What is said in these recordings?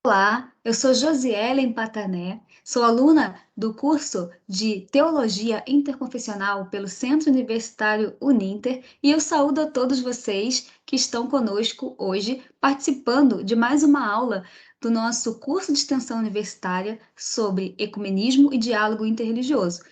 Olá, eu sou Josielen Patané, sou aluna do curso de Teologia Interconfessional pelo Centro Universitário Uninter e eu saúdo a todos vocês que estão conosco hoje, participando de mais uma aula do nosso curso de extensão universitária sobre ecumenismo e diálogo interreligioso.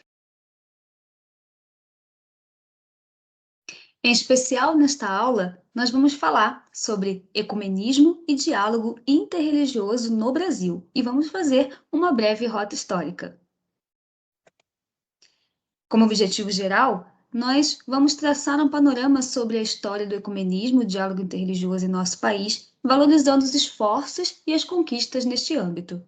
Em especial, nesta aula, nós vamos falar sobre ecumenismo e diálogo interreligioso no Brasil e vamos fazer uma breve rota histórica. Como objetivo geral, nós vamos traçar um panorama sobre a história do ecumenismo e diálogo interreligioso em nosso país, valorizando os esforços e as conquistas neste âmbito.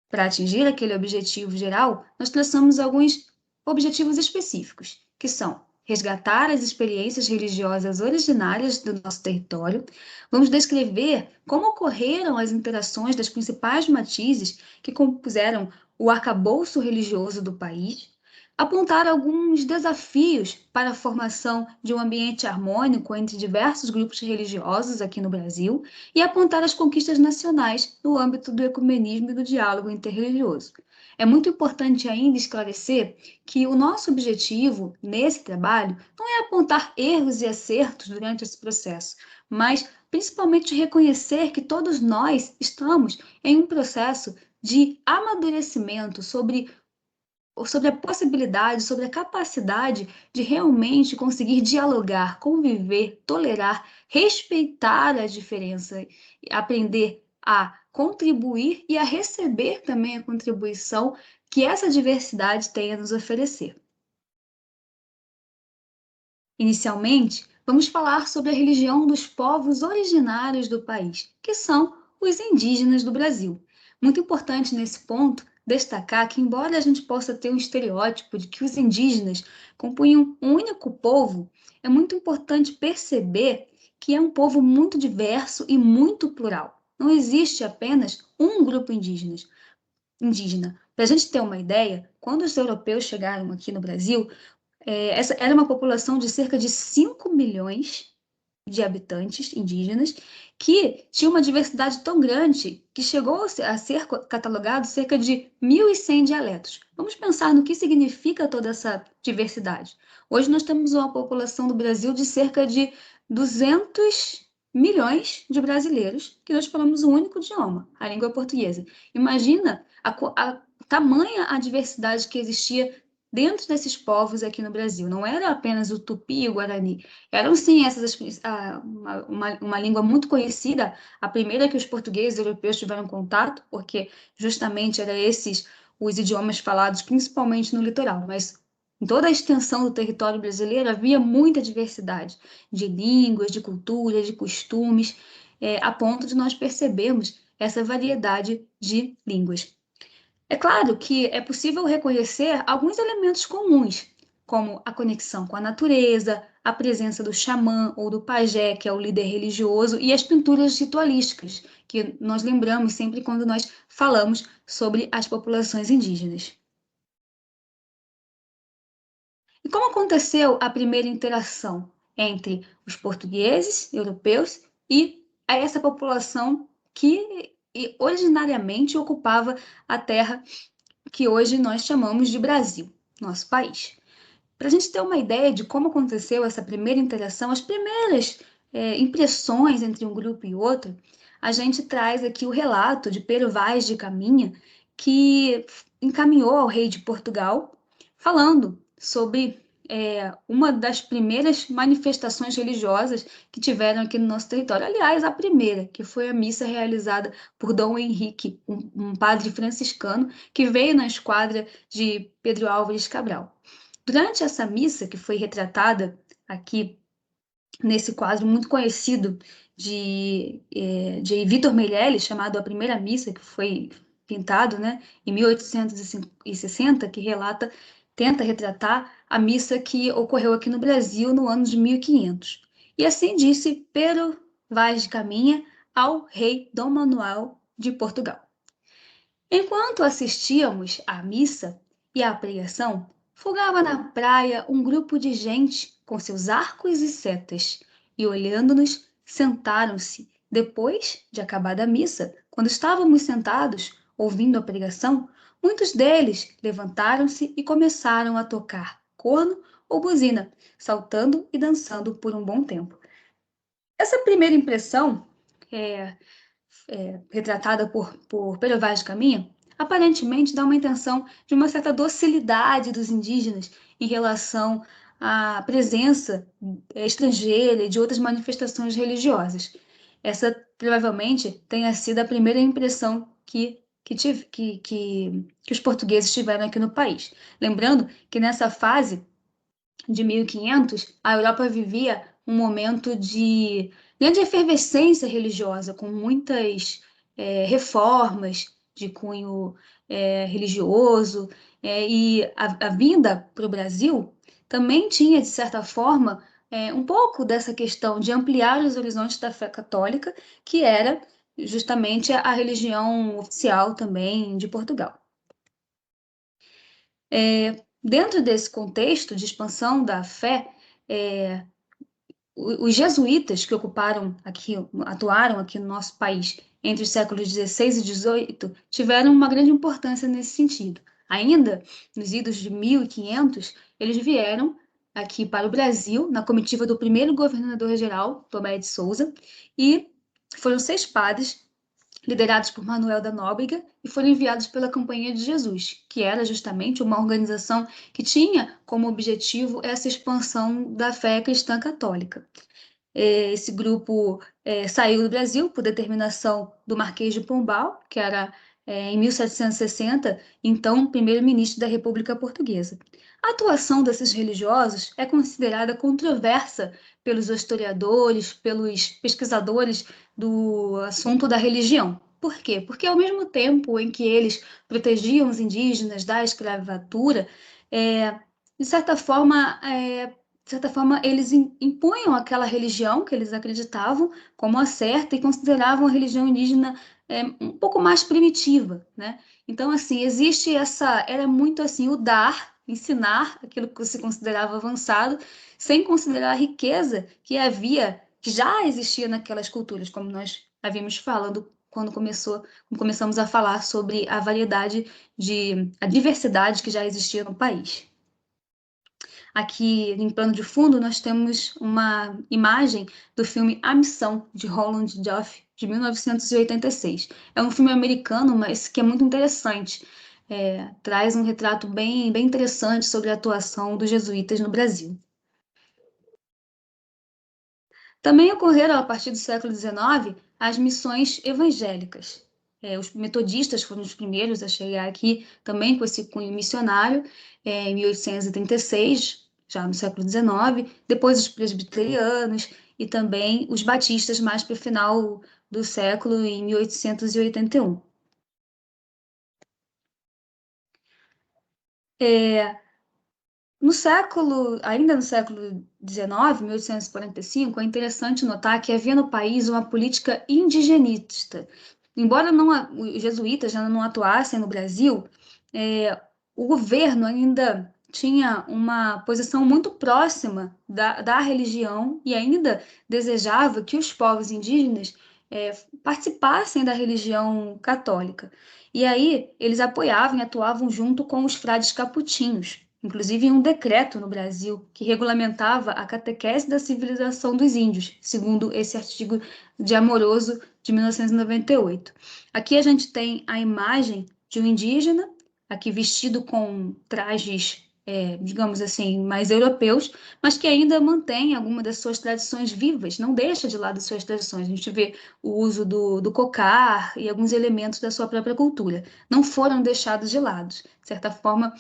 Para atingir aquele objetivo geral, nós traçamos alguns objetivos específicos, que são resgatar as experiências religiosas originárias do nosso território, vamos descrever como ocorreram as interações das principais matizes que compuseram o arcabouço religioso do país, apontar alguns desafios para a formação de um ambiente harmônico entre diversos grupos religiosos aqui no Brasil e apontar as conquistas nacionais no âmbito do ecumenismo e do diálogo interreligioso. É muito importante ainda esclarecer que o nosso objetivo nesse trabalho não é apontar erros e acertos durante esse processo, mas principalmente reconhecer que todos nós estamos em um processo de amadurecimento sobre a possibilidade, sobre a capacidade de realmente conseguir dialogar, conviver, tolerar, respeitar a diferença, aprender a contribuir e a receber também a contribuição que essa diversidade tem a nos oferecer. Inicialmente, vamos falar sobre a religião dos povos originários do país, que são os indígenas do Brasil. Muito importante nesse ponto destacar que, embora a gente possa ter um estereótipo de que os indígenas compunham um único povo, é muito importante perceber que é um povo muito diverso e muito plural. Não existe apenas um grupo indígena. Para a gente ter uma ideia, quando os europeus chegaram aqui no Brasil, essa era uma população de cerca de 5 milhões de habitantes indígenas, que tinha uma diversidade tão grande que chegou a ser catalogado cerca de 1.100 dialetos. Vamos pensar no que significa toda essa diversidade. Hoje nós temos uma população do Brasil de cerca de 200 milhões de brasileiros que nós falamos um único idioma, a língua portuguesa. Imagina a tamanha a diversidade que existia dentro desses povos aqui no Brasil. Não era apenas o tupi e o guarani, eram sim uma língua muito conhecida, a primeira que os portugueses europeus tiveram contato, porque justamente eram esses os idiomas falados principalmente no litoral, mas em toda a extensão do território brasileiro havia muita diversidade de línguas, de culturas, de costumes, a ponto de nós percebermos essa variedade de línguas. É claro que é possível reconhecer alguns elementos comuns, como a conexão com a natureza, a presença do xamã ou do pajé, que é o líder religioso, e as pinturas ritualísticas, que nós lembramos sempre quando nós falamos sobre as populações indígenas. E como aconteceu a primeira interação entre os portugueses, europeus, e essa população que originariamente ocupava a terra que hoje nós chamamos de Brasil, nosso país? Para a gente ter uma ideia de como aconteceu essa primeira interação, as primeiras impressões entre um grupo e outro, a gente traz aqui o relato de Pero Vaz de Caminha, que encaminhou ao rei de Portugal, falando sobre uma das primeiras manifestações religiosas que tiveram aqui no nosso território. Aliás, a primeira, que foi a missa realizada por Dom Henrique, um padre franciscano, que veio na esquadra de Pedro Álvares Cabral. Durante essa missa, que foi retratada aqui nesse quadro muito conhecido de Vitor Meirelles, chamado A Primeira Missa, que foi pintado, né, em 1860, que tenta retratar a missa que ocorreu aqui no Brasil no ano de 1500. E assim disse Pero Vaz de Caminha ao rei Dom Manuel de Portugal. Enquanto assistíamos à missa e à pregação, folgava na praia um grupo de gente com seus arcos e setas, e olhando-nos, sentaram-se, Depois de acabada a missa, quando estávamos sentados, ouvindo a pregação, muitos deles levantaram-se e começaram a tocar corno ou buzina, saltando e dançando por um bom tempo. Essa primeira impressão, é, retratada por Pero Vaz de Caminha, aparentemente dá uma intenção de uma certa docilidade dos indígenas em relação à presença estrangeira e de outras manifestações religiosas. Essa provavelmente tenha sido a primeira impressão que os portugueses tiveram aqui no país. Lembrando que nessa fase de 1500, a Europa vivia um momento de grande efervescência religiosa, com muitas reformas de cunho religioso, e a vinda para o Brasil também tinha, de certa forma, um pouco dessa questão de ampliar os horizontes da fé católica, que era justamente a religião oficial também de Portugal. Dentro desse contexto de expansão da fé, os jesuítas que atuaram aqui no nosso país entre os séculos XVI e XVIII, tiveram uma grande importância nesse sentido. Ainda nos idos de 1500, eles vieram aqui para o Brasil, na comitiva do primeiro governador-geral, Tomé de Souza, e foram 6 padres liderados por Manuel da Nóbrega, e foram enviados pela Companhia de Jesus, que era justamente uma organização que tinha como objetivo essa expansão da fé cristã católica. Esse grupo saiu do Brasil por determinação do Marquês de Pombal, que era, em 1760, então primeiro-ministro da República Portuguesa. A atuação desses religiosos é considerada controversa pelos historiadores, pelos pesquisadores do assunto da religião. Por quê? Porque ao mesmo tempo em que eles protegiam os indígenas da escravatura, de certa forma, eles impunham aquela religião que eles acreditavam como a certa e consideravam a religião indígena um pouco mais primitiva, né? Então, assim, era muito assim, ensinar aquilo que se considerava avançado, sem considerar a riqueza que já existia naquelas culturas, como nós havíamos falando quando começamos a falar sobre a diversidade que já existia no país. Aqui em plano de fundo, nós temos uma imagem do filme A Missão, de Roland Joffe, de 1986. É um filme americano, mas que é muito interessante. Traz um retrato bem, bem interessante sobre a atuação dos jesuítas no Brasil. Também ocorreram, a partir do século XIX, as missões evangélicas. Os metodistas foram os primeiros a chegar aqui, também com esse cunho missionário, em 1836, já no século XIX, depois os presbiterianos e também os batistas mais para o final do século, em 1881. Ainda no século XIX, 1845, é interessante notar que havia no país uma política indigenista. Embora os jesuítas já não atuassem no Brasil, o governo ainda tinha uma posição muito próxima da religião e ainda desejava que os povos indígenas participassem da religião católica. E aí eles apoiavam e atuavam junto com os frades capuchinhos. Inclusive, em um decreto no Brasil que regulamentava a catequese da civilização dos índios, segundo esse artigo de Amoroso de 1998. Aqui a gente tem a imagem de um indígena, aqui vestido com trajes, digamos assim, mais europeus, mas que ainda mantém alguma das suas tradições vivas, não deixa de lado suas tradições. A gente vê o uso do cocar e alguns elementos da sua própria cultura. Não foram deixados de lado. De certa forma,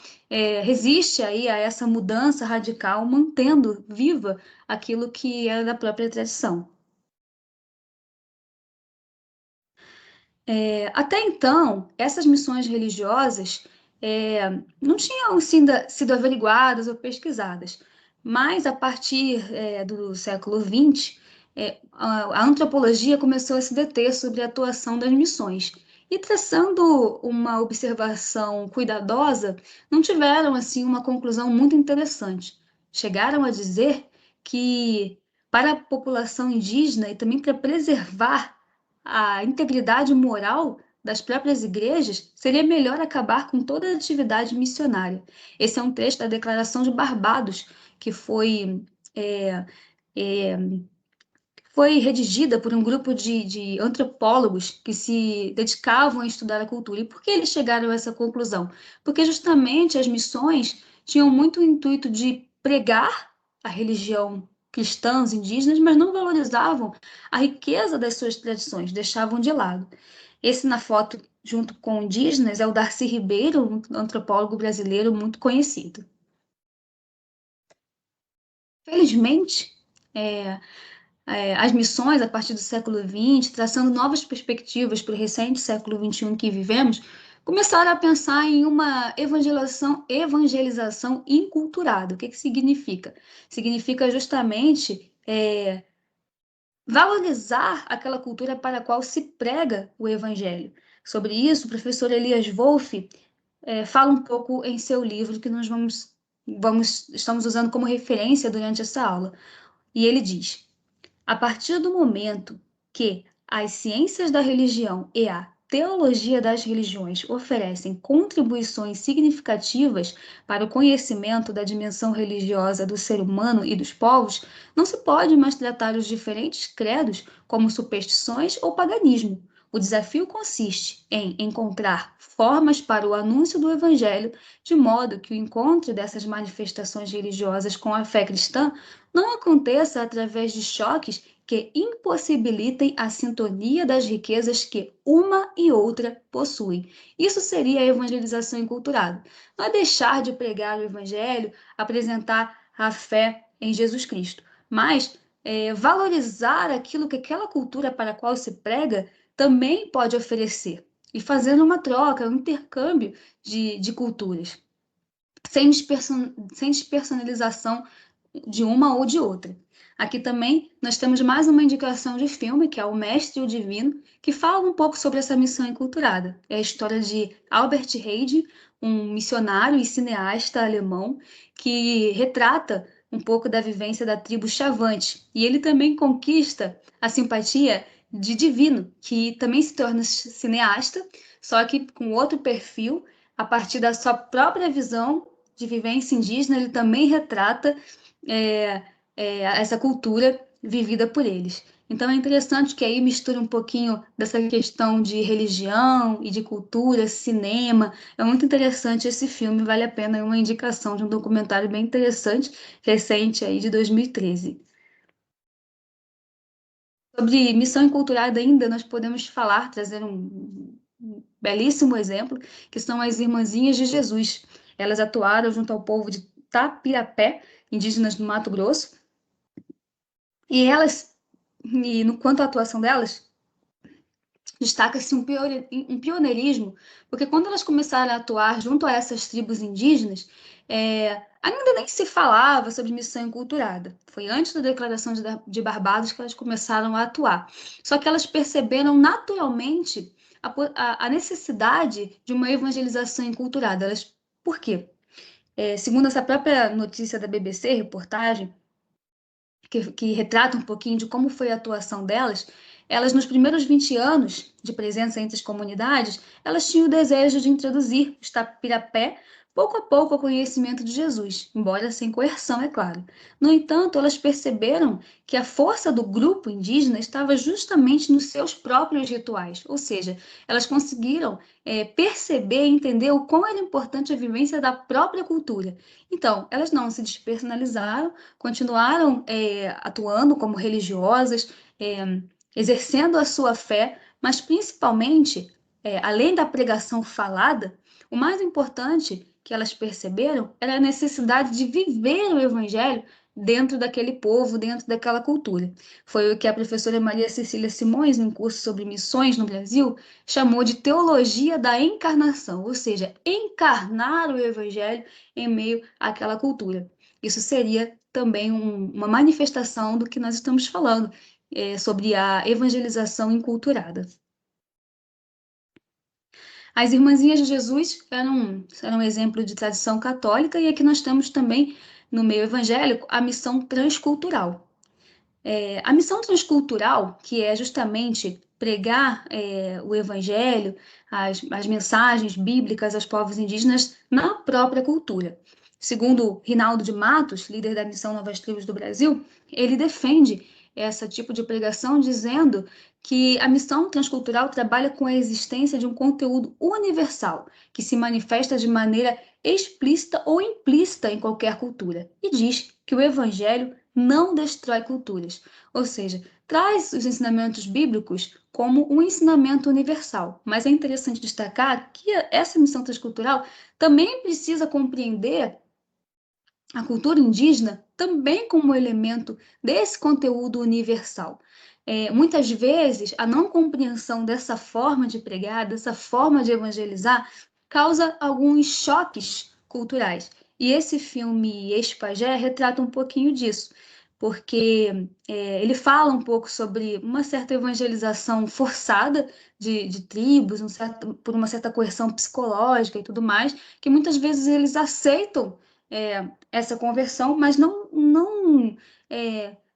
resiste aí a essa mudança radical, mantendo viva aquilo que era da própria tradição. Até então, essas missões religiosas não tinham sido averiguadas ou pesquisadas, mas a partir do século XX, a antropologia começou a se deter sobre a atuação das missões. E traçando uma observação cuidadosa, não tiveram assim uma conclusão muito interessante. Chegaram a dizer que para a população indígena e também para preservar a integridade moral das próprias igrejas, seria melhor acabar com toda a atividade missionária. Esse é um trecho da Declaração de Barbados, que é, é, foi redigida por um grupo de antropólogos que se dedicavam a estudar a cultura. E por que eles chegaram a essa conclusão? Porque justamente as missões tinham muito o intuito de pregar a religião cristã, os indígenas, mas não valorizavam a riqueza das suas tradições, deixavam de lado. Esse na foto, junto com indígenas, é o Darcy Ribeiro, um antropólogo brasileiro muito conhecido. Felizmente, as missões, a partir do século XX, traçando novas perspectivas para o recente século XXI que vivemos, começaram a pensar em uma evangelização inculturada. O que significa? Significa justamente valorizar aquela cultura para a qual se prega o evangelho. Sobre isso, o professor Elias Wolff fala um pouco em seu livro que nós estamos usando como referência durante essa aula. E ele diz: a partir do momento que as ciências da religião e a teologia das religiões oferecem contribuições significativas para o conhecimento da dimensão religiosa do ser humano e dos povos, não se pode mais tratar os diferentes credos como superstições ou paganismo. O desafio consiste em encontrar formas para o anúncio do Evangelho, de modo que o encontro dessas manifestações religiosas com a fé cristã não aconteça através de choques que impossibilitem a sintonia das riquezas que uma e outra possuem. Isso seria a evangelização enculturada. Não é deixar de pregar o evangelho, apresentar a fé em Jesus Cristo, mas valorizar aquilo que aquela cultura para a qual se prega também pode oferecer, e fazendo uma troca, um intercâmbio de culturas, sem despersonalização de uma ou de outra. Aqui também nós temos mais uma indicação de filme, que é O Mestre e o Divino, que fala um pouco sobre essa missão enculturada. É a história de Albert Heide, um missionário e cineasta alemão, que retrata um pouco da vivência da tribo Chavante. E ele também conquista a simpatia de Divino, que também se torna cineasta, só que com outro perfil, a partir da sua própria visão de vivência indígena, ele também retrata essa cultura vivida por eles. Então é interessante que aí mistura um pouquinho dessa questão de religião e de cultura, cinema. É muito interessante esse filme, vale a pena, é uma indicação de um documentário bem interessante, recente aí de 2013. Sobre missão enculturada ainda, nós podemos falar, trazer um belíssimo exemplo, que são as Irmãzinhas de Jesus. Elas atuaram junto ao povo de Tapirapé, indígenas do Mato Grosso, e no quanto à atuação delas, destaca-se um pioneirismo, porque quando elas começaram a atuar junto a essas tribos indígenas, ainda nem se falava sobre missão enculturada. Foi antes da Declaração de Barbados que elas começaram a atuar. Só que elas perceberam naturalmente a necessidade de uma evangelização enculturada. Por quê? Segundo essa própria notícia da BBC, reportagem, que retrata um pouquinho de como foi a atuação delas, elas nos primeiros 20 anos de presença entre as comunidades, elas tinham o desejo de introduzir os Tapirapé pouco a pouco ao conhecimento de Jesus, embora sem coerção, é claro. No entanto, elas perceberam que a força do grupo indígena estava justamente nos seus próprios rituais, ou seja, elas conseguiram perceber e entender o quão era importante a vivência da própria cultura. Então, elas não se despersonalizaram, continuaram atuando como religiosas, exercendo a sua fé, mas principalmente, além da pregação falada, o mais importante que elas perceberam era a necessidade de viver o evangelho dentro daquele povo, dentro daquela cultura. Foi o que a professora Maria Cecília Simões, em curso sobre missões no Brasil, chamou de teologia da encarnação, ou seja, encarnar o evangelho em meio àquela cultura. Isso seria também uma manifestação do que nós estamos falando, sobre a evangelização enculturada. As Irmãzinhas de Jesus eram um exemplo de tradição católica, e aqui nós temos também, no meio evangélico, a missão transcultural. A missão transcultural, que é justamente pregar o evangelho, as mensagens bíblicas aos povos indígenas na própria cultura. Segundo Rinaldo de Matos, líder da Missão Novas Tribos do Brasil, ele defende esse tipo de pregação dizendo que a missão transcultural trabalha com a existência de um conteúdo universal que se manifesta de maneira explícita ou implícita em qualquer cultura e diz que o evangelho não destrói culturas, ou seja, traz os ensinamentos bíblicos como um ensinamento universal. Mas é interessante destacar que essa missão transcultural também precisa compreender a cultura indígena também como elemento desse conteúdo universal. Muitas vezes, a não compreensão dessa forma de pregar, dessa forma de evangelizar, causa alguns choques culturais. E esse filme Ex-Pajé retrata um pouquinho disso, porque ele fala um pouco sobre uma certa evangelização forçada de tribos, por uma certa coerção psicológica e tudo mais, que muitas vezes eles aceitam essa conversão, mas não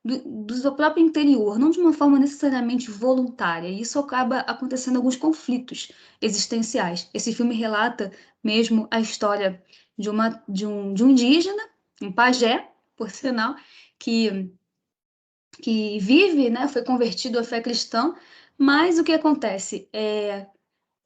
do seu próprio interior, não de uma forma necessariamente voluntária. E isso acaba acontecendo alguns conflitos existenciais. Esse filme relata mesmo a história de um indígena, um pajé, por sinal, que, que vive, né, foi convertido à fé cristã, mas o que acontece?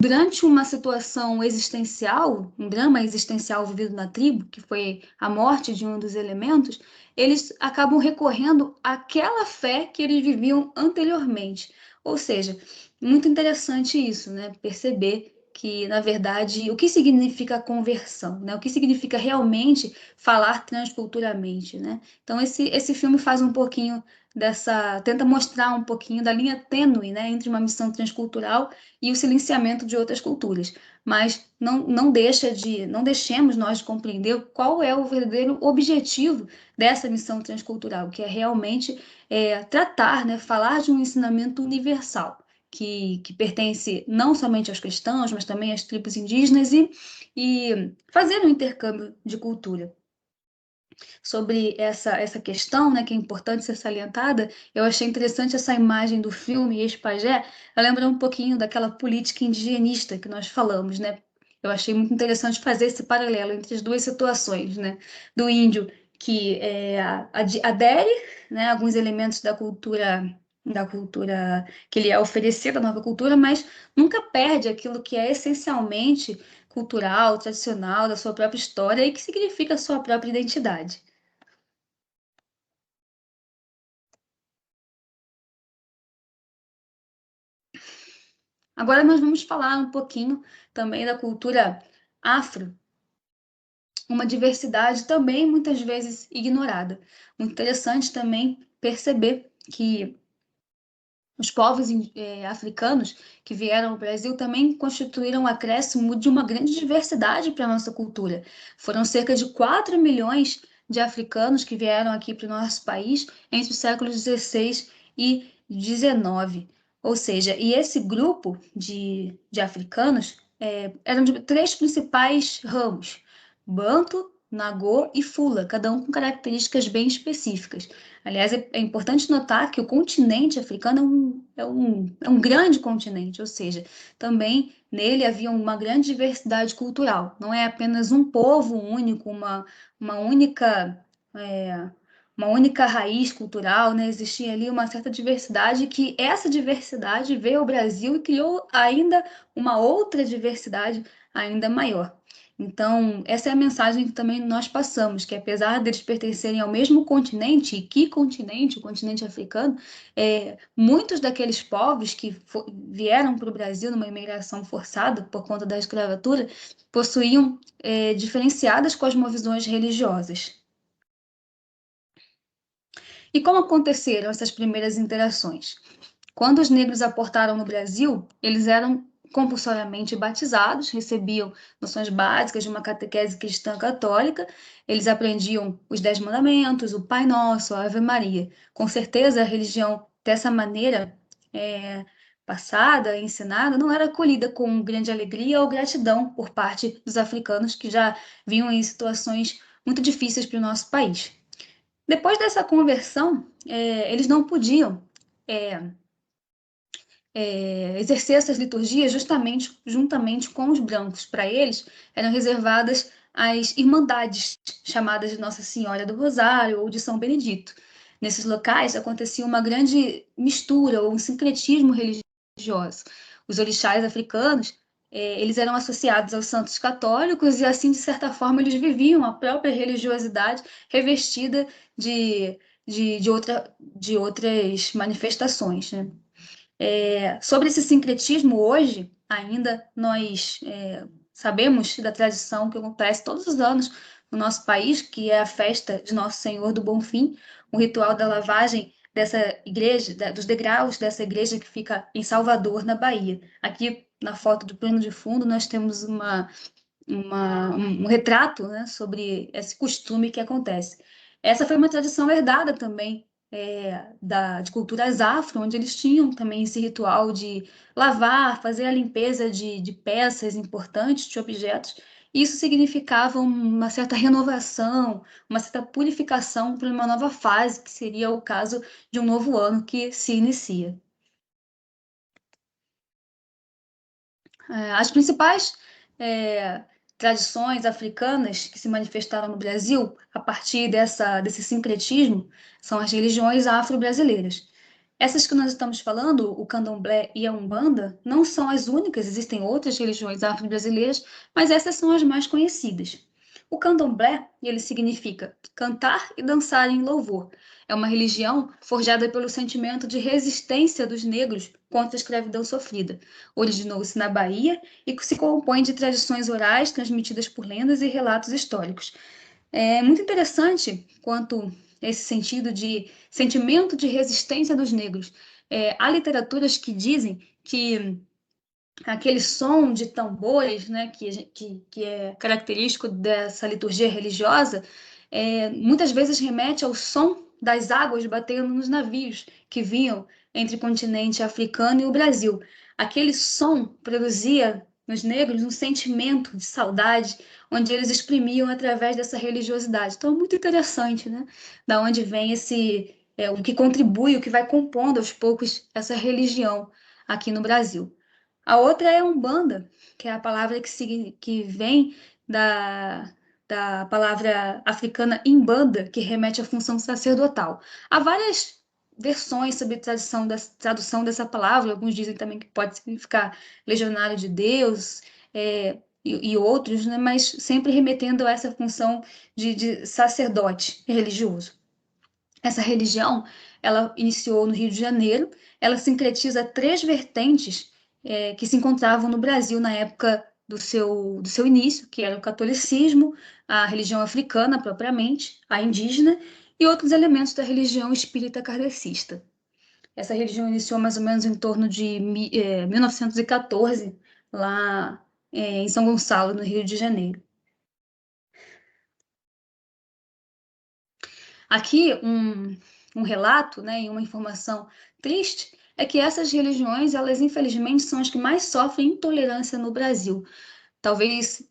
Durante uma situação existencial, um drama existencial vivido na tribo, que foi a morte de um dos elementos, eles acabam recorrendo àquela fé que eles viviam anteriormente. Ou seja, muito interessante isso, né? Perceber que, na verdade, o que significa a conversão, né? O que significa realmente falar transculturalmente, né? Então, esse filme faz um pouquinho tenta mostrar um pouquinho da linha tênue, né, entre uma missão transcultural e o silenciamento de outras culturas. Mas não deixemos nós de compreender qual é o verdadeiro objetivo dessa missão transcultural, que é realmente tratar, né, falar de um ensinamento universal, que pertence não somente aos cristãos, mas também às tribos indígenas e fazer um intercâmbio de cultura. Sobre essa questão, né, que é importante ser salientada, eu achei interessante essa imagem do filme Ex-Pajé. Ela lembra um pouquinho daquela política indigenista que nós falamos, né? Eu achei muito interessante fazer esse paralelo entre as duas situações, né? Do índio que adere, né, a alguns elementos da cultura que ele é oferecido, a nova cultura, mas nunca perde aquilo que é essencialmente cultural, tradicional, da sua própria história e que significa a sua própria identidade. Agora nós vamos falar um pouquinho também da cultura afro, uma diversidade também muitas vezes ignorada. Muito interessante também perceber que os povos africanos que vieram ao Brasil também constituíram um acréscimo de uma grande diversidade para a nossa cultura. Foram cerca de 4 milhões de africanos que vieram aqui para o nosso país entre os séculos 16 e 19. Ou seja, e esse grupo de africanos eram de três principais ramos: Banto, Nagô e Fula, cada um com características bem específicas. Aliás, é importante notar que o continente africano é um grande continente, ou seja, também nele havia uma grande diversidade cultural. Não é apenas um povo único, uma única, é, uma única raiz cultural, né? Existia ali uma certa diversidade que essa diversidade veio ao Brasil e criou ainda uma outra diversidade ainda maior. Então, essa é a mensagem que também nós passamos, que apesar deles pertencerem ao mesmo continente, e que continente, o continente africano, muitos daqueles povos que vieram para o Brasil numa imigração forçada por conta da escravatura, possuíam diferenciadas cosmovisões religiosas. E como aconteceram essas primeiras interações? Quando os negros aportaram no Brasil, eles eram compulsoriamente batizados, recebiam noções básicas de uma catequese cristã católica, eles aprendiam os Dez Mandamentos, o Pai Nosso, a Ave Maria. Com certeza, a religião dessa maneira passada, ensinada, não era acolhida com grande alegria ou gratidão por parte dos africanos que já vinham em situações muito difíceis para o nosso país. Depois dessa conversão, eles não podiam é, exercer essas liturgias justamente juntamente com os brancos. Para eles, eram reservadas as irmandades, chamadas de Nossa Senhora do Rosário ou de São Benedito. Nesses locais acontecia uma grande mistura ou um sincretismo religioso. Os orixás africanos, eles eram associados aos santos católicos e assim, de certa forma, eles viviam a própria religiosidade revestida de outras manifestações, né? Sobre esse sincretismo, hoje, ainda nós sabemos da tradição que acontece todos os anos no nosso país, que é a festa de Nosso Senhor do Bonfim, o ritual da lavagem dessa igreja, dos degraus dessa igreja que fica em Salvador, na Bahia. Aqui na foto do plano de fundo, nós temos um retrato, né, sobre esse costume que acontece. Essa foi uma tradição herdada também de culturas afro, onde eles tinham também esse ritual de lavar, fazer a limpeza de peças importantes, de objetos. Isso significava uma certa renovação, uma certa purificação para uma nova fase, que seria o caso de um novo ano que se inicia. As principais é, tradições africanas que se manifestaram no Brasil a partir desse sincretismo são as religiões afro-brasileiras. Essas que nós estamos falando, o candomblé e a umbanda, não são as únicas, existem outras religiões afro-brasileiras, mas essas são as mais conhecidas. O candomblé, ele significa cantar e dançar em louvor. É uma religião forjada pelo sentimento de resistência dos negros contra a escravidão sofrida. Originou-se na Bahia e se compõe de tradições orais transmitidas por lendas e relatos históricos. É muito interessante quanto esse sentido de sentimento de resistência dos negros. Há literaturas que dizem que aquele som de tambores, né, que é característico dessa liturgia religiosa, muitas vezes remete ao som das águas batendo nos navios que vinham entre o continente africano e o Brasil. Aquele som produzia nos negros um sentimento de saudade, onde eles exprimiam através dessa religiosidade. Então, é muito interessante, né? Da onde vem o que contribui, o que vai compondo aos poucos essa religião aqui no Brasil. A outra é Umbanda, que é a palavra que vem da, da palavra africana Imbanda, que remete à função sacerdotal. Há várias versões sobre a tradução dessa palavra, alguns dizem também que pode significar legionário de Deus, e outros, né, mas sempre remetendo a essa função de sacerdote religioso. Essa religião, ela iniciou no Rio de Janeiro, ela sincretiza três vertentes que se encontravam no Brasil na época do seu início, que era o catolicismo, a religião africana propriamente, a indígena e outros elementos da religião espírita kardecista. Essa religião iniciou mais ou menos em torno de 1914, lá em São Gonçalo, no Rio de Janeiro. Aqui, um relato, né, e uma informação triste é que essas religiões, elas infelizmente são as que mais sofrem intolerância no Brasil. Talvez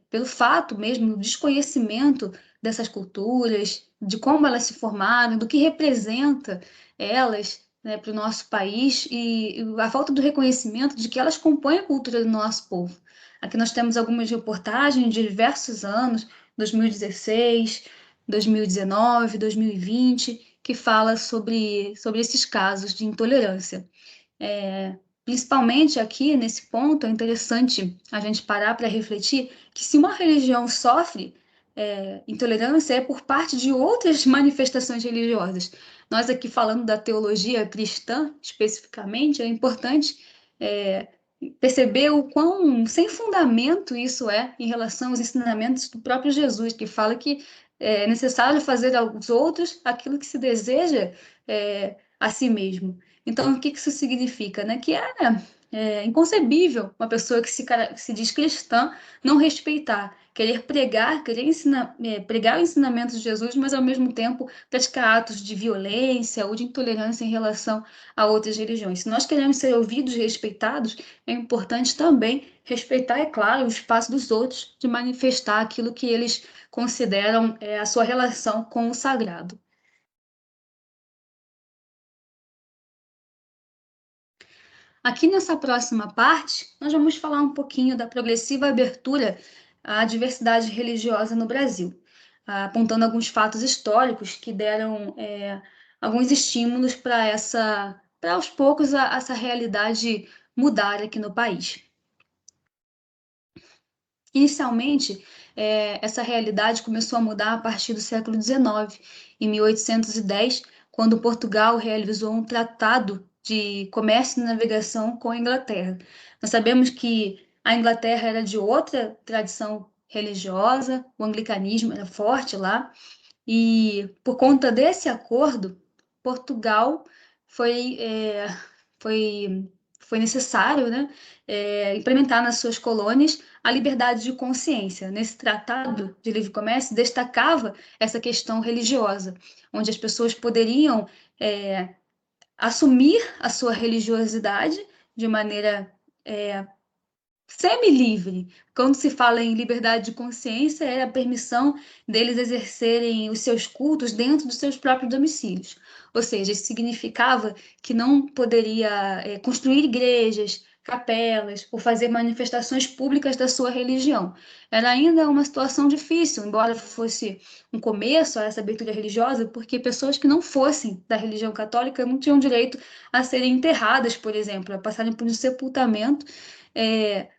pelo fato mesmo do desconhecimento dessas culturas, de como elas se formaram, do que representa elas, né, para o nosso país e a falta do reconhecimento de que elas compõem a cultura do nosso povo. Aqui nós temos algumas reportagens de diversos anos, 2016, 2019, 2020, que fala sobre esses casos de intolerância. Principalmente aqui, nesse ponto, é interessante a gente parar para refletir que se uma religião sofre intolerância é por parte de outras manifestações religiosas. Nós aqui falando da teologia cristã, especificamente, é importante é, perceber o quão sem fundamento isso é em relação aos ensinamentos do próprio Jesus, que fala que é necessário fazer aos outros aquilo que se deseja a si mesmo. Então, o que isso significa? Né? Que é inconcebível uma pessoa que se diz cristã não respeitar, querer pregar, pregar o ensinamento de Jesus, mas ao mesmo tempo praticar atos de violência ou de intolerância em relação a outras religiões. Se nós queremos ser ouvidos e respeitados, é importante também respeitar, é claro, o espaço dos outros de manifestar aquilo que eles consideram a sua relação com o sagrado. Aqui nessa próxima parte, nós vamos falar um pouquinho da progressiva abertura à diversidade religiosa no Brasil, apontando alguns fatos históricos que deram alguns estímulos para aos poucos essa realidade mudar aqui no país. Inicialmente, essa realidade começou a mudar a partir do século XIX, em 1810, quando Portugal realizou um tratado de comércio e navegação com a Inglaterra. Nós sabemos que a Inglaterra era de outra tradição religiosa, o anglicanismo era forte lá, e por conta desse acordo, Portugal foi, é, foi, foi necessário, né, implementar nas suas colônias a liberdade de consciência. Nesse tratado de livre comércio, destacava essa questão religiosa, onde as pessoas poderiam assumir a sua religiosidade de maneira semi-livre. Quando se fala em liberdade de consciência, é a permissão deles exercerem os seus cultos dentro dos seus próprios domicílios. Ou seja, isso significava que não poderia construir igrejas, capelas ou fazer manifestações públicas da sua religião. Era ainda uma situação difícil, embora fosse um começo a essa abertura religiosa, porque pessoas que não fossem da religião católica não tinham direito a serem enterradas, por exemplo, a passarem por um sepultamento. É,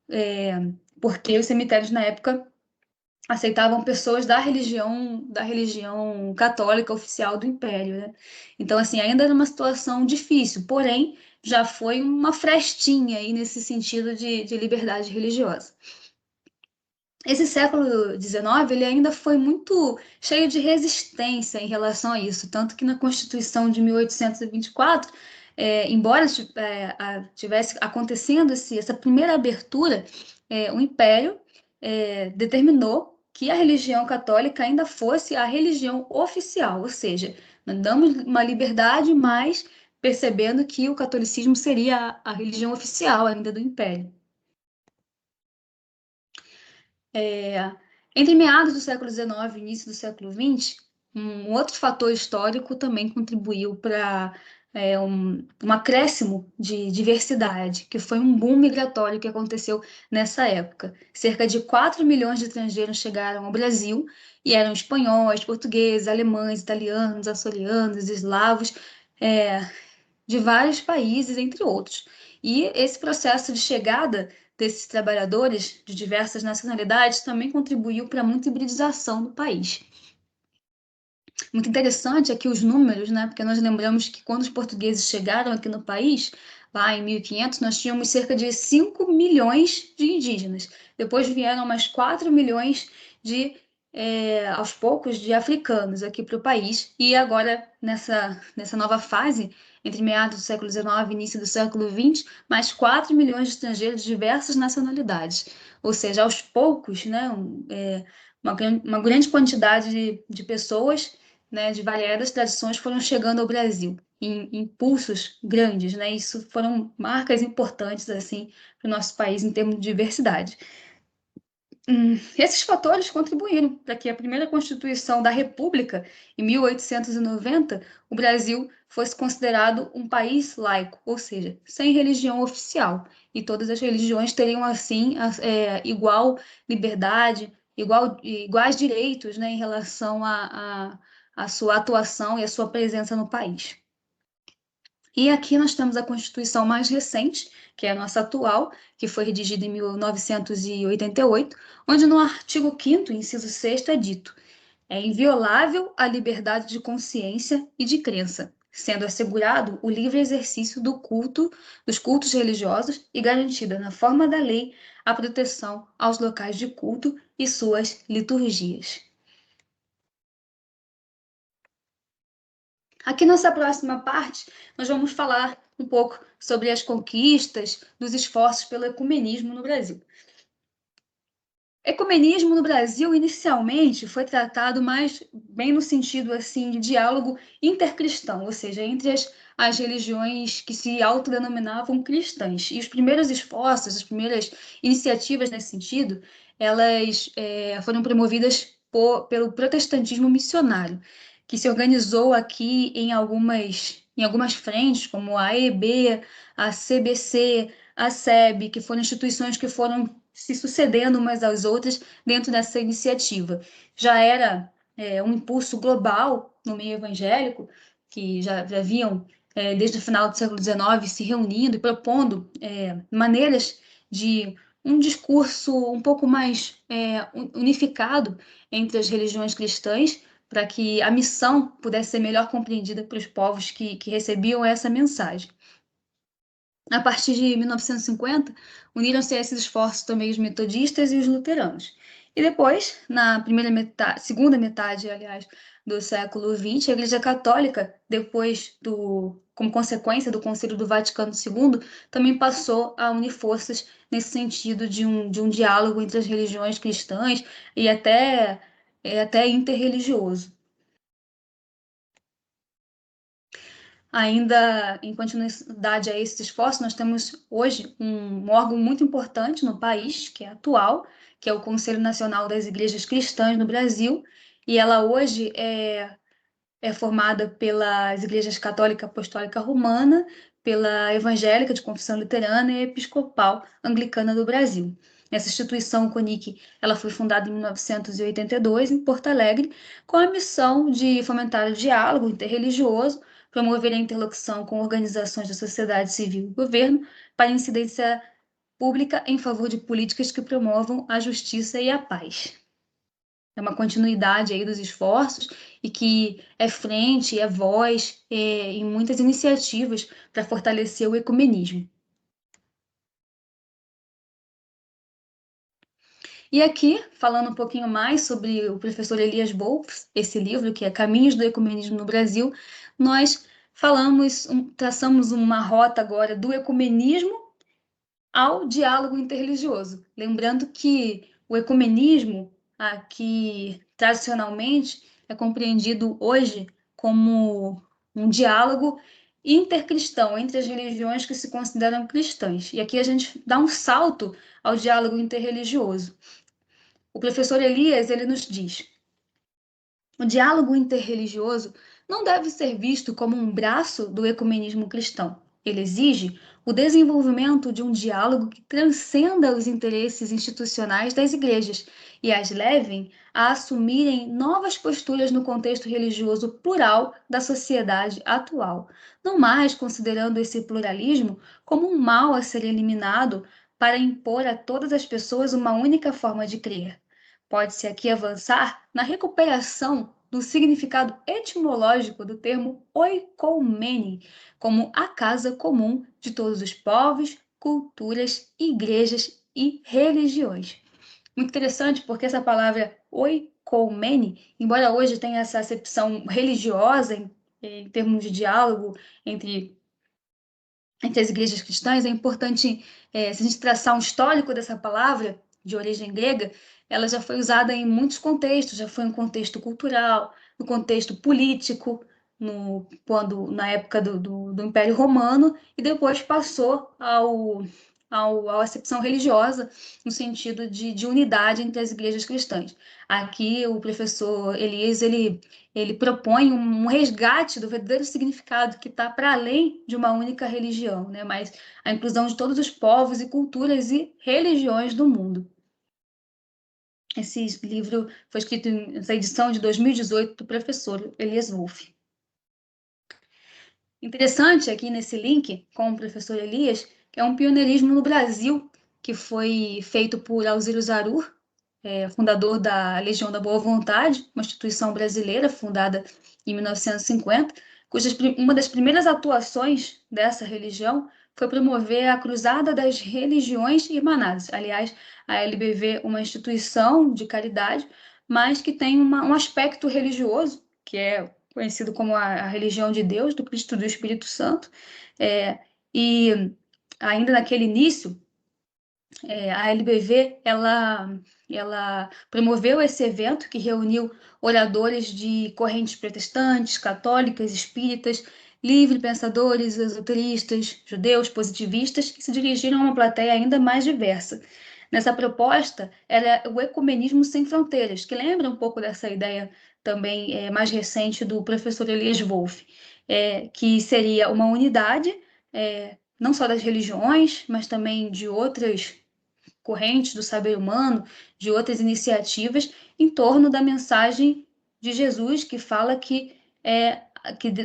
é, Porque os cemitérios na época aceitavam pessoas da religião católica oficial do Império, né? Então, assim, ainda era uma situação difícil, porém, já foi uma frestinha aí nesse sentido de liberdade religiosa. Esse século XIX, ele ainda foi muito cheio de resistência em relação a isso, tanto que na Constituição de 1824, embora tivesse acontecendo essa primeira abertura, o Império determinou que a religião católica ainda fosse a religião oficial, ou seja, nós damos uma liberdade, mas percebendo que o catolicismo seria a religião oficial ainda do Império. É, Entre meados do século XIX e início do século XX, um outro fator histórico também contribuiu para um acréscimo de diversidade, que foi um boom migratório que aconteceu nessa época. Cerca de 4 milhões de estrangeiros chegaram ao Brasil e eram espanhóis, portugueses, alemães, italianos, açorianos, eslavos, é, de vários países, entre outros. E esse processo de chegada desses trabalhadores de diversas nacionalidades também contribuiu para muita hibridização no país. Muito interessante aqui os números, né? Porque nós lembramos que quando os portugueses chegaram aqui no país, lá em 1500, nós tínhamos cerca de 5 milhões de indígenas. Depois vieram mais 4 milhões aos poucos, de africanos aqui para o país. E agora, nessa nova fase, entre meados do século XIX e início do século XX, mais 4 milhões de estrangeiros de diversas nacionalidades. Ou seja, aos poucos, né, uma grande quantidade de pessoas, né, de variadas tradições foram chegando ao Brasil em impulsos grandes, né? Isso foram marcas importantes assim para o nosso país em termos de diversidade. Esses fatores contribuíram para que a primeira Constituição da República, em 1890, o Brasil fosse considerado um país laico, ou seja, sem religião oficial, e todas as religiões teriam, assim, igual liberdade, iguais direitos, né, em relação à sua atuação e à sua presença no país. E aqui nós temos a Constituição mais recente, que é a nossa atual, que foi redigida em 1988, onde no artigo 5º, inciso 6º, é dito: é inviolável a liberdade de consciência e de crença, sendo assegurado o livre exercício dos cultos religiosos e garantida na forma da lei a proteção aos locais de culto e suas liturgias. Aqui nessa próxima parte, nós vamos falar um pouco sobre as conquistas, dos esforços pelo ecumenismo no Brasil. Ecumenismo no Brasil, inicialmente, foi tratado mais bem no sentido assim de diálogo intercristão, ou seja, entre as religiões que se autodenominavam cristãs. E os primeiros esforços, as primeiras iniciativas nesse sentido, elas foram promovidas pelo protestantismo missionário, que se organizou aqui em algumas em algumas frentes, como a AEB, a CBC, a SEB, que foram instituições que foram se sucedendo umas às outras dentro dessa iniciativa. Já era um impulso global no meio evangélico, que já vinham, desde o final do século XIX, se reunindo e propondo maneiras de um discurso um pouco mais unificado entre as religiões cristãs, para que a missão pudesse ser melhor compreendida pelos povos que recebiam essa mensagem. A partir de 1950, uniram-se a esses esforços também os metodistas e os luteranos. E depois, na segunda metade, aliás, do século XX, a Igreja Católica, como consequência do Concílio do Vaticano II, também passou a unir forças nesse sentido de um diálogo entre as religiões cristãs e até interreligioso. Ainda em continuidade a esse esforço, nós temos hoje um órgão muito importante no país, que é atual, que é o Conselho Nacional das Igrejas Cristãs no Brasil, e ela hoje é formada pelas igrejas católica apostólica romana, pela evangélica de confissão luterana e episcopal anglicana do Brasil. Essa instituição, o CONIC, ela foi fundada em 1982 em Porto Alegre, com a missão de fomentar o diálogo interreligioso, promover a interlocução com organizações da sociedade civil e governo para incidência pública em favor de políticas que promovam a justiça e a paz. É uma continuidade aí dos esforços e que é frente, é voz em muitas iniciativas para fortalecer o ecumenismo. E aqui, falando um pouquinho mais sobre o professor Elias Wolff, esse livro que é Caminhos do Ecumenismo no Brasil, nós traçamos uma rota agora do ecumenismo ao diálogo interreligioso. Lembrando que o ecumenismo, aqui tradicionalmente, é compreendido hoje como um diálogo intercristão entre as religiões que se consideram cristãs. E aqui a gente dá um salto ao diálogo interreligioso. O professor Elias, ele nos diz: o diálogo interreligioso não deve ser visto como um braço do ecumenismo cristão. Ele exige o desenvolvimento de um diálogo que transcenda os interesses institucionais das igrejas e as levem a assumirem novas posturas no contexto religioso plural da sociedade atual, não mais considerando esse pluralismo como um mal a ser eliminado para impor a todas as pessoas uma única forma de crer. Pode-se aqui avançar na recuperação do significado etimológico do termo oikoumene, como a casa comum de todos os povos, culturas, igrejas e religiões. Muito interessante porque essa palavra oikoumene, embora hoje tenha essa acepção religiosa em termos de diálogo entre as igrejas cristãs, é importante, se a gente traçar um histórico dessa palavra, de origem grega, ela já foi usada em muitos contextos, já foi no contexto cultural, no contexto político, na época do Império Romano, e depois passou à acepção religiosa, no sentido de unidade entre as igrejas cristãs. Aqui, o professor Elias, ele propõe um resgate do verdadeiro significado que está para além de uma única religião, né? Mas a inclusão de todos os povos e culturas e religiões do mundo. Esse livro foi escrito nessa edição de 2018 do professor Elias Wolff. Interessante aqui nesse link com o professor Elias, que é um pioneirismo no Brasil, que foi feito por Alziro Zarur, fundador da Legião da Boa Vontade, uma instituição brasileira fundada em 1950, uma das primeiras atuações dessa religião foi promover a Cruzada das Religiões Irmanadas. Aliás, a LBV é uma instituição de caridade, mas que tem um aspecto religioso, que é conhecido como a religião de Deus, do Cristo e do Espírito Santo. E ainda naquele início, a LBV ela promoveu esse evento que reuniu oradores de correntes protestantes, católicas, espíritas, livre-pensadores, esoteristas, judeus, positivistas, que se dirigiram a uma plateia ainda mais diversa. Nessa proposta era o ecumenismo sem fronteiras, que lembra um pouco dessa ideia também mais recente do professor Elias Wolff. que seria uma unidade, não só das religiões, mas também de outras correntes do saber humano, de outras iniciativas, em torno da mensagem de Jesus, que fala que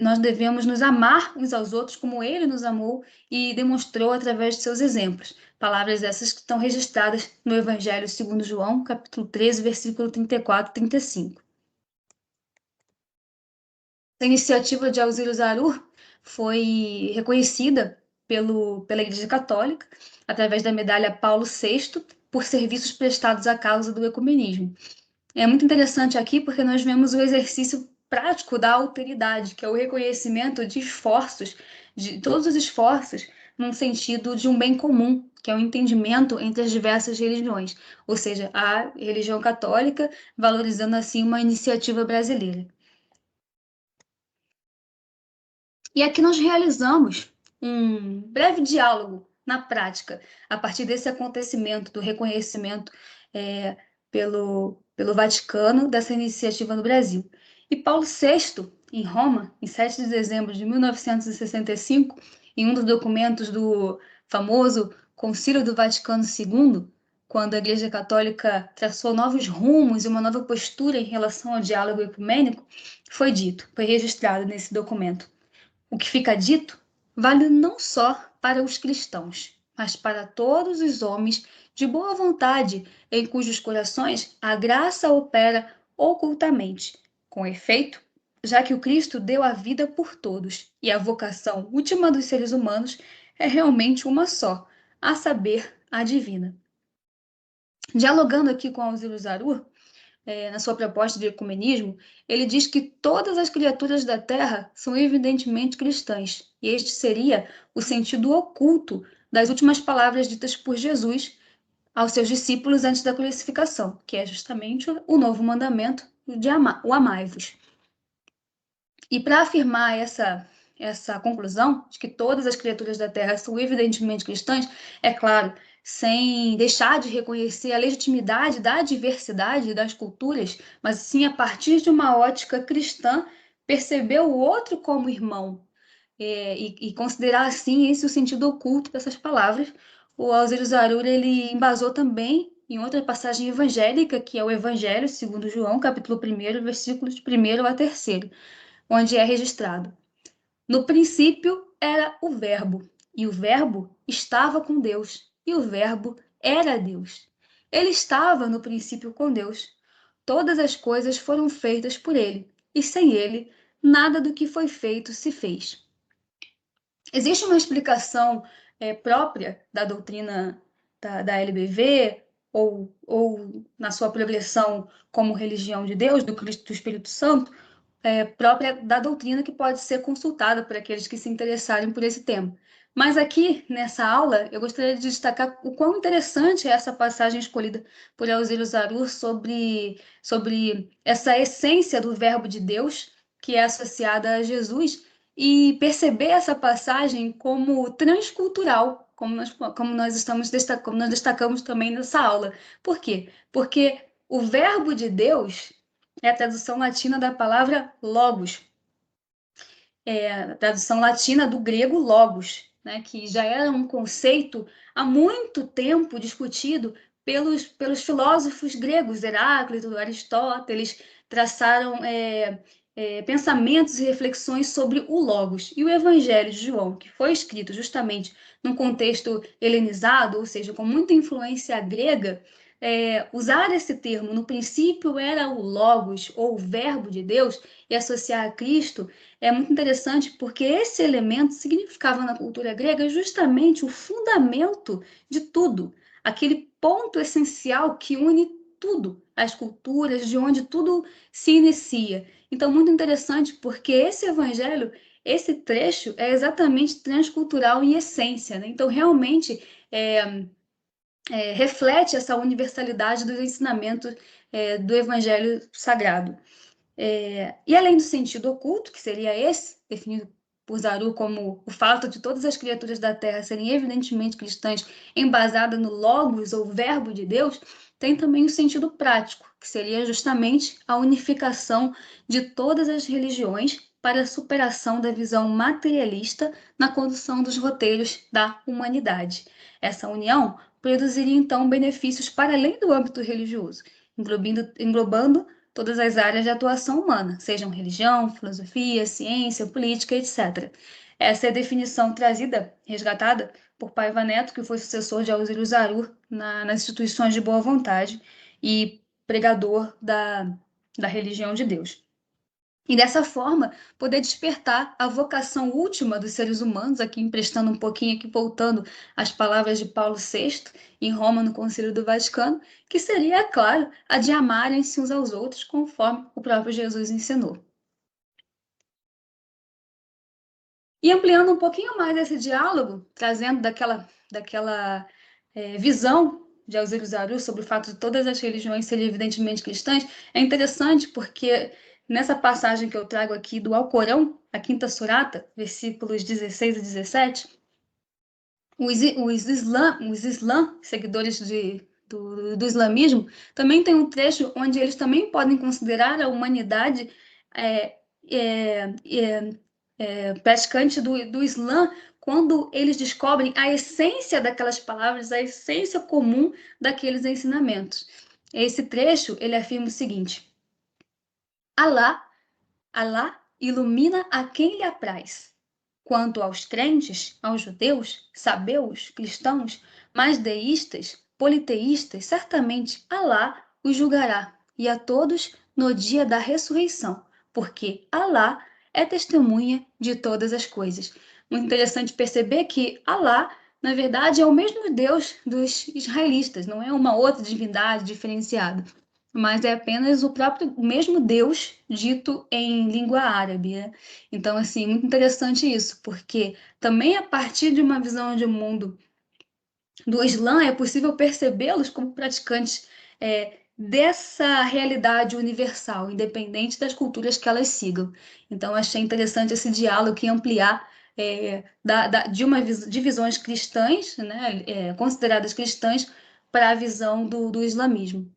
nós devemos nos amar uns aos outros como ele nos amou e demonstrou através de seus exemplos. Palavras essas que estão registradas no Evangelho segundo João, capítulo 13, versículo 34 e 35. A iniciativa de Alzira Arur foi reconhecida pela Igreja Católica através da medalha Paulo VI por serviços prestados à causa do ecumenismo. É muito interessante aqui porque nós vemos o exercício prático da alteridade, que é o reconhecimento de esforços, de todos os esforços, num sentido de um bem comum, que é o entendimento entre as diversas religiões, ou seja, a religião católica valorizando assim uma iniciativa brasileira. E aqui nós realizamos um breve diálogo na prática, a partir desse acontecimento do reconhecimento pelo Vaticano dessa iniciativa no Brasil. E Paulo VI, em Roma, em 7 de dezembro de 1965, em um dos documentos do famoso Concílio do Vaticano II, quando a Igreja Católica traçou novos rumos e uma nova postura em relação ao diálogo ecumênico, foi dito, foi registrado nesse documento. O que fica dito vale não só para os cristãos, mas para todos os homens de boa vontade, em cujos corações a graça opera ocultamente. Com efeito, já que o Cristo deu a vida por todos e a vocação última dos seres humanos é realmente uma só, a saber, a divina. Dialogando aqui com Alzira Zarur, na sua proposta de ecumenismo, ele diz que todas as criaturas da Terra são evidentemente cristãs, e este seria o sentido oculto das últimas palavras ditas por Jesus aos seus discípulos antes da crucificação, que é justamente o novo mandamento de o amai-vos. E para afirmar essa conclusão de que todas as criaturas da Terra são evidentemente cristãs, é claro, sem deixar de reconhecer a legitimidade da diversidade das culturas, mas sim a partir de uma ótica cristã, perceber o outro como irmão, e considerar assim esse o sentido oculto dessas palavras. O Alzira Zarur, ele embasou também em outra passagem evangélica, que é o Evangelho segundo João, capítulo 1, versículos 1 a 3, onde é registrado: no princípio era o Verbo, e o Verbo estava com Deus, e o Verbo era Deus. Ele estava no princípio com Deus. Todas as coisas foram feitas por ele, e sem ele, nada do que foi feito se fez. Existe uma explicação própria da doutrina da LBV, ou na sua progressão como religião de Deus, do Cristo do Espírito Santo, própria da doutrina, que pode ser consultada por aqueles que se interessarem por esse tema. Mas aqui, nessa aula, eu gostaria de destacar o quão interessante é essa passagem escolhida por Alzira Zarur sobre essa essência do Verbo de Deus, que é associada a Jesus, e perceber essa passagem como transcultural, como nós destacamos também nessa aula. Por quê? Porque o Verbo de Deus é a tradução latina da palavra logos, a tradução latina do grego logos, né, que já era um conceito há muito tempo discutido pelos filósofos gregos. Heráclito, Aristóteles traçaram pensamentos e reflexões sobre o logos. E o Evangelho de João, que foi escrito justamente num contexto helenizado, ou seja, com muita influência grega, usar esse termo, no princípio era o Logos, ou o Verbo de Deus, e associar a Cristo, é muito interessante porque esse elemento significava na cultura grega justamente o fundamento de tudo, aquele ponto essencial que une tudo, as culturas, de onde tudo se inicia. Então, muito interessante porque esse evangelho, esse trecho, é exatamente transcultural em essência, né? Então, realmente, reflete essa universalidade dos ensinamentos do Evangelho Sagrado. E além do sentido oculto, que seria esse, definido por Zaru como o fato de todas as criaturas da Terra serem evidentemente cristãs, embasada no Logos, ou Verbo de Deus, tem também o sentido prático, que seria justamente a unificação de todas as religiões para a superação da visão materialista na condução dos roteiros da humanidade. Essa união produziria então benefícios para além do âmbito religioso, englobando todas as áreas de atuação humana, sejam religião, filosofia, ciência, política, etc. Essa é a definição trazida, resgatada por Paiva Neto, que foi sucessor de Alcírio Zaru nas instituições de boa vontade e pregador da religião de Deus. E dessa forma, poder despertar a vocação última dos seres humanos, aqui emprestando um pouquinho, aqui voltando às palavras de Paulo VI, em Roma, no Concílio do Vaticano, que seria, é claro, a de amarem-se uns aos outros, conforme o próprio Jesus ensinou. E ampliando um pouquinho mais esse diálogo, trazendo daquela visão de Alcírio Zaru sobre o fato de todas as religiões serem evidentemente cristãs, é interessante porque nessa passagem que eu trago aqui do Alcorão, a quinta surata, versículos 16 a 17, os islã, seguidores do islamismo, também tem um trecho onde eles também podem considerar a humanidade é, é, é, praticante do Islã quando eles descobrem a essência daquelas palavras, a essência comum daqueles ensinamentos. Esse trecho, ele afirma o seguinte: Alá ilumina a quem lhe apraz. Quanto aos crentes, aos judeus, sabeus, cristãos, mais deístas, politeístas, certamente Alá os julgará, e a todos no dia da ressurreição, porque Alá é testemunha de todas as coisas. Muito interessante perceber que Alá, na verdade, é o mesmo Deus dos israelitas, não é uma outra divindade diferenciada, mas é apenas o mesmo Deus dito em língua árabe, né? Então, assim, muito interessante isso, porque também a partir de uma visão de mundo do Islã é possível percebê-los como praticantes dessa realidade universal, independente das culturas que elas sigam. Então, achei interessante esse diálogo e ampliar de visões cristãs, né, consideradas cristãs, para a visão do islamismo.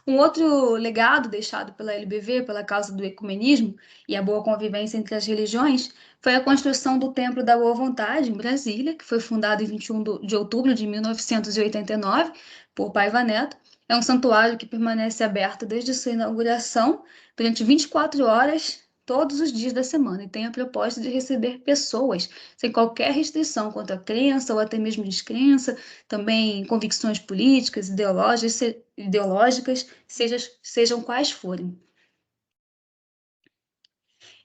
Um outro legado deixado pela LBV, pela causa do ecumenismo e a boa convivência entre as religiões, foi a construção do Templo da Boa Vontade, em Brasília, que foi fundado em 21 de outubro de 1989 por Paiva Neto. É um santuário que permanece aberto desde sua inauguração durante 24 horas, todos os dias da semana, e tem a proposta de receber pessoas sem qualquer restrição quanto à crença ou até mesmo descrença, também convicções políticas, ideológicas, sejam quais forem.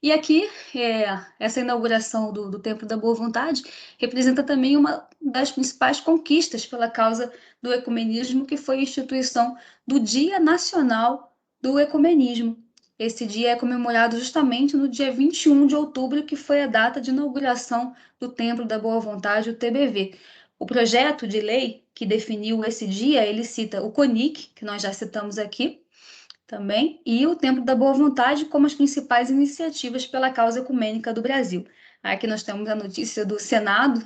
E aqui, essa inauguração do Templo da Boa Vontade representa também uma das principais conquistas pela causa do ecumenismo, que foi a instituição do Dia Nacional do Ecumenismo. Esse dia é comemorado justamente no dia 21 de outubro, que foi a data de inauguração do Templo da Boa Vontade, o TBV. O projeto de lei que definiu esse dia, ele cita o CONIC, que nós já citamos aqui, também, e o Templo da Boa Vontade como as principais iniciativas pela causa ecumênica do Brasil. Aqui nós temos a notícia do Senado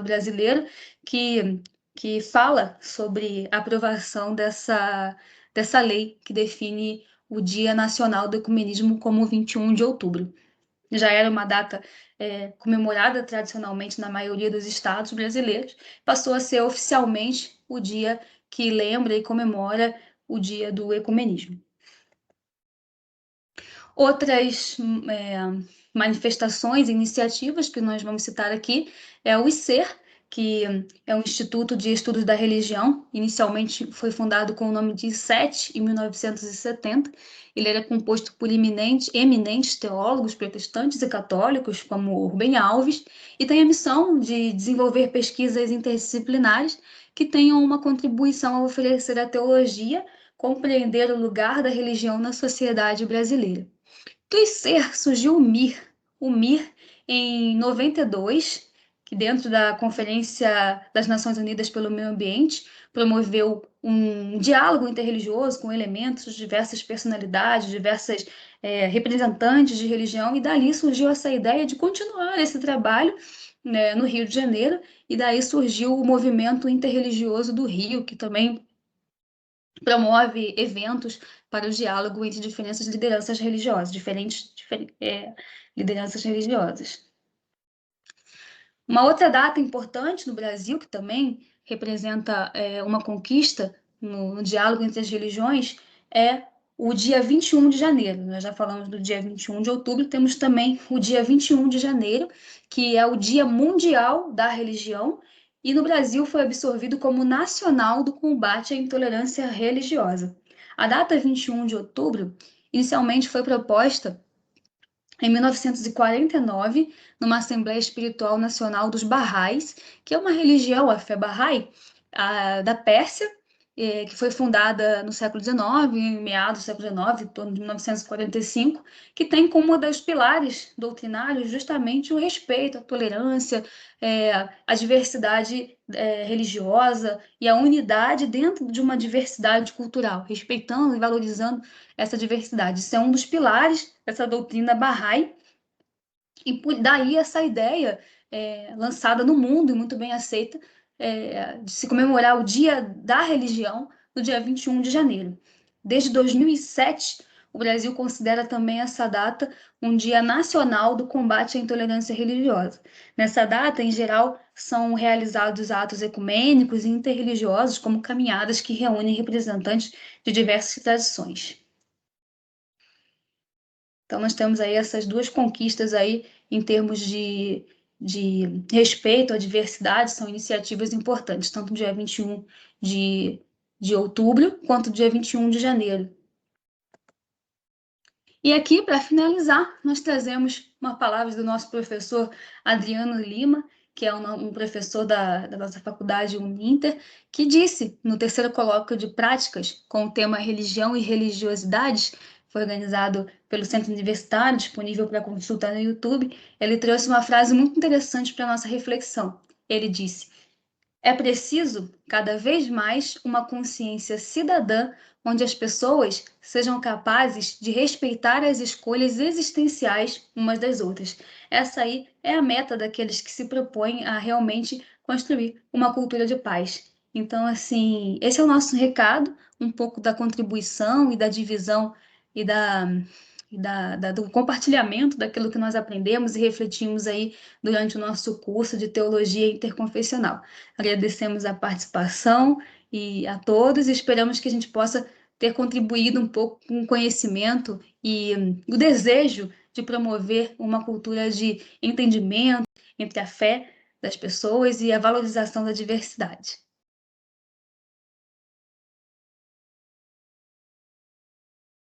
brasileiro, que fala sobre a aprovação dessa lei que define o Dia Nacional do Ecumenismo como 21 de outubro. Já era uma data comemorada tradicionalmente na maioria dos estados brasileiros, passou a ser oficialmente o dia que lembra e comemora o dia do ecumenismo. Outras manifestações, iniciativas que nós vamos citar aqui é o ICER, que é um Instituto de Estudos da Religião. Inicialmente foi fundado com o nome de ICET, em 1970. Ele era composto por eminentes teólogos protestantes e católicos, como Rubem Alves, e tem a missão de desenvolver pesquisas interdisciplinares que tenham uma contribuição a oferecer à teologia, compreender o lugar da religião na sociedade brasileira. Do ICER surgiu o MIR em 92, que dentro da Conferência das Nações Unidas pelo Meio Ambiente promoveu um diálogo interreligioso com elementos de diversas personalidades, diversas representantes de religião, e dali surgiu essa ideia de continuar esse trabalho, né, no Rio de Janeiro, e daí surgiu o movimento interreligioso do Rio, que também promove eventos para o diálogo entre diferentes lideranças religiosas, lideranças religiosas. Uma outra data importante no Brasil, que também representa uma conquista no diálogo entre as religiões, é o dia 21 de janeiro. Nós já falamos do dia 21 de outubro, temos também o dia 21 de janeiro, que é o Dia Mundial da Religião, e no Brasil foi absorvido como Nacional do Combate à Intolerância Religiosa. A data 21 de outubro inicialmente foi proposta em 1949, numa Assembleia Espiritual Nacional dos Bahá'ís, que é uma religião, a fé Bahá'í, da Pérsia, que foi fundada no século XIX, em meados do século XIX, em torno de 1945, que tem como um dos pilares doutrinários justamente o respeito, a tolerância, a diversidade religiosa e a unidade dentro de uma diversidade cultural, respeitando e valorizando essa diversidade. Isso é um dos pilares dessa doutrina Bahá'í, e daí essa ideia lançada no mundo e muito bem aceita de se comemorar o Dia da Religião no dia 21 de janeiro. Desde 2007, o Brasil considera também essa data um Dia Nacional do Combate à Intolerância Religiosa. Nessa data, em geral, são realizados atos ecumênicos e interreligiosos, como caminhadas que reúnem representantes de diversas tradições. Então, nós temos aí essas duas conquistas aí em termos de respeito à diversidade, são iniciativas importantes, tanto no dia 21 de outubro, quanto no dia 21 de janeiro. E aqui, para finalizar, nós trazemos uma palavra do nosso professor Adriano Lima, que é um professor da nossa faculdade Uninter, que disse, no terceiro colóquio de práticas, com o tema Religião e Religiosidades, foi organizado pelo Centro Universitário, disponível para consulta no YouTube, ele trouxe uma frase muito interessante para a nossa reflexão. Ele disse: é preciso, cada vez mais, uma consciência cidadã onde as pessoas sejam capazes de respeitar as escolhas existenciais umas das outras. Essa aí é a meta daqueles que se propõem a realmente construir uma cultura de paz. Então, assim, esse é o nosso recado, um pouco da contribuição e da divisão e do compartilhamento daquilo que nós aprendemos e refletimos aí durante o nosso curso de Teologia Interconfessional. Agradecemos a participação e a todos e esperamos que a gente possa ter contribuído um pouco com o conhecimento e o desejo de promover uma cultura de entendimento entre a fé das pessoas e a valorização da diversidade.